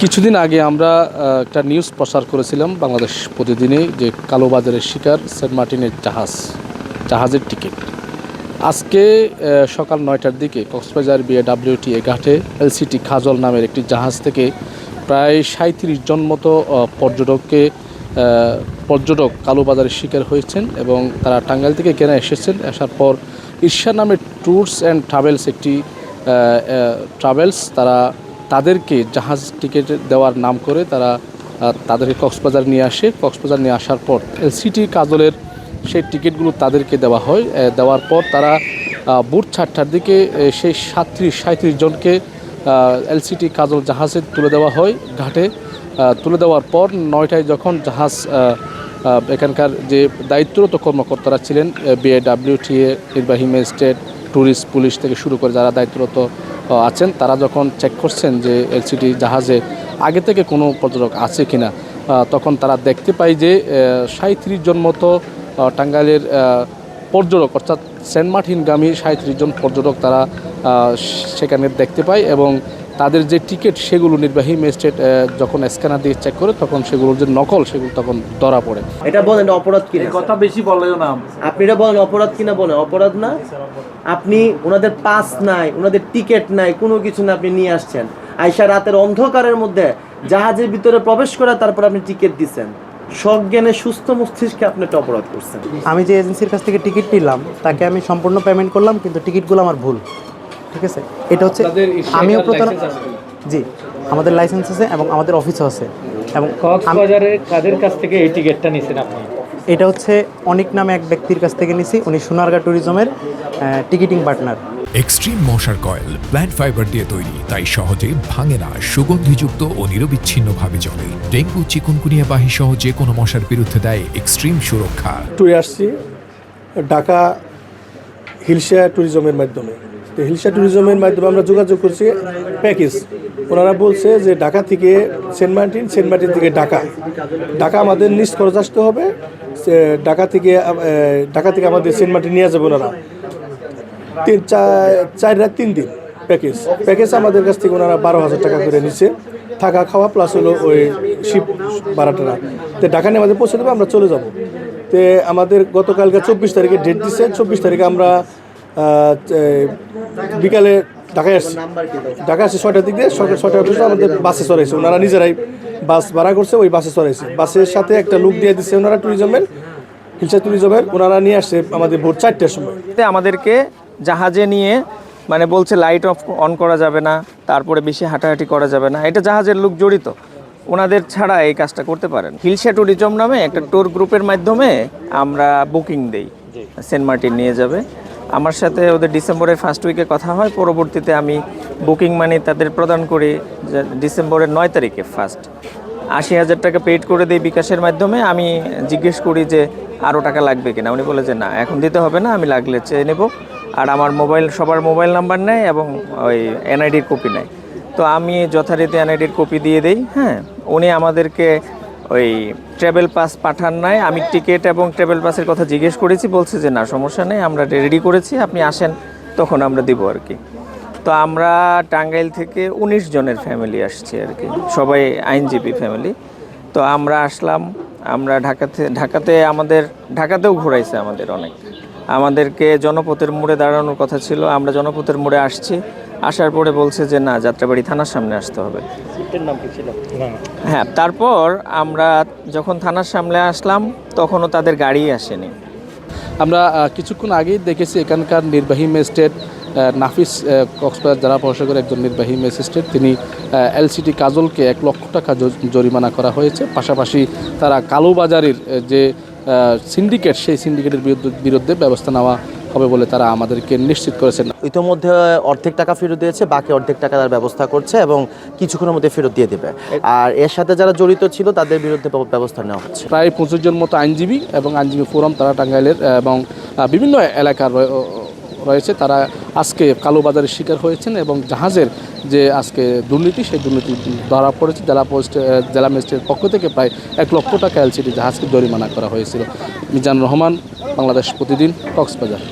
কিছুদিন আগে আমরা একটা নিউজ প্রচার করেছিলাম বাংলাদেশ প্রতিদিনে যে কালোবাজারের শিকার সেন্ট মার্টিনের জাহাজের টিকিট। আজকে সকাল ৯টার দিকে কক্সবাজার বিএডব্লিউটিএ ঘাটে এলসিটি খাজল নামের একটি জাহাজ থেকে প্রায় ৩৭ জন মতো পর্যটক কালোবাজারের শিকার হয়েছেন এবং তারা টাঙ্গাইল থেকে কেনা এসেছেন। আসার পর ঈর্ষা নামের ট্যুরস অ্যান্ড ট্রাভেলস একটি ট্রাভেলস তাদেরকে জাহাজ টিকিট দেওয়ার নাম করে তাদেরকে কক্সবাজার নিয়ে আসে। কক্সবাজার নিয়ে আসার পর এলসিটি কাজলের সেই টিকিটগুলো তাদেরকে দেওয়া হয়। দেওয়ার পর তারা ভোর ৪টার দিকে সেই ৩৭ জনকে এলসিটি কাজল জাহাজে তুলে দেওয়া হয় ঘাটে। তুলে দেওয়ার পর ৯টায় যখন জাহাজ এখানকার যে দায়িত্বরত কর্মকর্তারা ছিলেন বিএডব্লিউটিএ নির্বাহী ম্যাজিস্ট্রেট ট্যুরিস্ট পুলিশ থেকে শুরু করে যারা দায়িত্বরত আছেন, তারা যখন চেক করছেন যে এলসিটি জাহাজে আগে থেকে কোনো পর্যটক আছে কিনা, তখন তারা দেখতে পায় যে ৩৭ জন মতো টাঙ্গাইলের পর্যটক অর্থাৎ সেন্ট মার্টিনগামী ৩৭ জন পর্যটক তারা সেখানে দেখতে পায় এবং তাদের যে টিকিট সেগুলো নির্বাহী ম্যাজিস্ট্রেট যখন স্ক্যানার দিয়ে চেক করে তখন সেগুলোর যে নকল সেগুলো তখন ধরা পড়ে। এটা বলেন অপরাধ কিনা, কথা বেশি বলেও না আপনি এটা বলেন অপরাধ কিনা, বলেন অপরাধ না? আপনি ওনাদের পাস নাই, ওনাদের টিকিট নাই, কোনো কিছু না, আপনি নিয়ে আসছেন আইসা রাতের অন্ধকারের মধ্যে জাহাজের ভিতরে প্রবেশ করে তারপর আপনি টিকিট দিচ্ছেন। সজ্ঞানে সুস্থ মস্তিষ্কে আপনি একটা অপরাধ করছেন। আমি যে এজেন্সির কাছ থেকে টিকিট নিলাম তাকে আমি সম্পূর্ণ পেমেন্ট করলাম, কিন্তু টিকিটগুলো আমার ভুল। ঠিক আছে, এটা হচ্ছে আমিও জি আমাদের লাইসেন্স আছে এবং আমাদের অফিসও আছে। এবং কক্সবাজারের কাদের কাছ থেকে এই টিকিটটা নিছেন আপনি? এটা হচ্ছে অনিক নামে এক ব্যক্তির কাছ থেকে নিছি, উনি সোনারগাঁ ট্যুরিজমের টিকিটিং পার্টনার। এক্সট্রিম মশার কয়েল প্ল্যান্ট ফাইবার দিয়ে তৈরি, তাই সহজে ভাঙে না, সুগন্ধিযুক্ত ও নিরবিচ্ছিন্নভাবে জ্বলে। ডেঙ্গু, চিকুনগুনিয়া বাহি সহ যে কোনো মশার বিরুদ্ধে দেয় এক্সট্রিম সুরক্ষা। ট্যুরে আসছি ঢাকা হিলসা ট্যুরিজমের মাধ্যমে। তো হিলসা ট্যুরিজমের মাধ্যমে আমরা যোগাযোগ করছি প্যাকেজ। ওনারা বলছে যে ঢাকা থেকে সেন্ট মার্টিন থেকে ঢাকা আমাদের নিজ খরচ আসতে হবে। ঢাকা থেকে আমাদের সেন্ট মার্টিন নিয়ে যাবে ওনারা। 4 রাত 3 দিন প্যাকেজ আমাদের কাছ থেকে ওনারা 12,000 টাকা করে নিচ্ছে, থাকা খাওয়া প্লাস হলো ওই শিপ ভাড়াটা। তো ঢাকা নিয়ে আমাদের পৌঁছে দেবে, আমরা চলে যাব। তো আমাদের গতকালকে 24 তারিখে ডেট দিচ্ছে। 24 তারিখে আমরা বিকালে ঢাকায় আসছি। ঢাকা আসছি 6টার দিক দিয়ে, সকাল 6টার পর্যন্ত আমাদের বাসে চড়াইছে। ওনারা নিজেরাই বাস ভাড়া করছে, ওই বাসে চড়াইছে। বাসের সাথে একটা লুক দিয়ে দিচ্ছে ওনারা হিলসা ট্যুরিজমের। ওনারা নিয়ে আসছে আমাদের ভোর 4টার সময়। আমাদেরকে জাহাজে নিয়ে বলছে লাইট অন করা যাবে না, তারপরে বেশি হাঁটাহাঁটি করা যাবে না। এটা জাহাজের লোক জড়িত, ওনাদের ছাড়া এই কাজটা করতে পারেন। হিলসা ট্যুরিজম নামে একটা ট্যুর গ্রুপের মাধ্যমে আমরা বুকিং দেই, সেন্ট মার্টিন নিয়ে যাবে। আমার সাথে ওদের ডিসেম্বরের ফার্স্ট উইকে কথা হয়। পরবর্তীতে আমি বুকিং মানি তাদের প্রদান করি ডিসেম্বরের 9 তারিখে ফার্স্ট 80,000 টাকা পেড করে দিই বিকাশের মাধ্যমে। আমি জিজ্ঞেস করি যে আরও টাকা লাগবে কিনা, উনি বলে যে না এখন দিতে হবে না, আমি লাগলে চেয়ে নেব। আর আমার সবার মোবাইল নাম্বার নেয় এবং ওই এনআইডির কপি নেয়। তো আমি যথারীতি এনআইডির কপি দিয়ে দিই। হ্যাঁ, উনি আমাদেরকে ওই ট্রাভেল পাস পাঠান নাই। আমি টিকিট এবং ট্রাভেল পাসের কথা জিজ্ঞেস করেছি, বলছে যে না সমস্যা নেই, আমরা রেডি করেছি, আপনি আসেন তখন আমরা দিব আর কি। তো আমরা টাঙ্গাইল থেকে 19 জনের ফ্যামিলি আসছি আর কি, সবাই আইনজীবী ফ্যামিলি। তো আমরা আসলাম, আমরা ঢাকাতেও ঘোরাইছে আমাদের অনেক। আমাদেরকে জনপথের মোড়ে দাঁড়ানোর কথা ছিল, আমরা জনপথের মোড়ে আসছি। আসার পরে বলছে যে না, যাত্রাবাড়ি থানার সামনে আসতে হবে। হ্যাঁ, তারপর আমরা যখন থানার সামনে আসলাম তখনও তাদের গাড়ি আসেনি। আমরা কিছুক্ষণ আগেই দেখেছি এখানকার নির্বাহী ম্যাজিস্ট্রেট নাফিস, কক্সবাজার জেলা প্রশাসকের একজন নির্বাহী ম্যাজিস্ট্রেট, তিনি এলসিটি কাজলকে 1 লক্ষ টাকা জরিমানা করা হয়েছে। পাশাপাশি তারা কালোবাজারের যে সিন্ডিকেট, সেই সিন্ডিকেটের বিরুদ্ধে ব্যবস্থা নেওয়া হবে বলে তারা আমাদেরকে নিশ্চিত করেছেন। ইতিমধ্যে অর্ধেক টাকা ফেরত দিয়েছে, বাকি অর্ধেক টাকা তার ব্যবস্থা করছে এবং কিছুক্ষণের মধ্যে ফেরত দিয়ে দেবে। আর এর সাথে যারা জড়িত ছিল তাদের বিরুদ্ধে ব্যবস্থা নেওয়া হচ্ছে। প্রায় 25 জন মতো আইনজীবী এবং আইনজীবী ফোরাম তারা টাঙ্গাইলের এবং বিভিন্ন এলাকার রয়েছে, তারা আজকে কালোবাজারের শিকার হয়েছেন এবং জাহাজের যে আজকে দুর্নীতি, সেই দুর্নীতি ধরা পড়েছে। জেলা ম্যাজিস্ট্রেটের পক্ষ থেকে প্রায় 1 লক্ষ টাকা এলসিটি জাহাজকে জরিমানা করা হয়েছিল। মিজানুর রহমান, বাংলাদেশ প্রতিদিন, কক্সবাজার।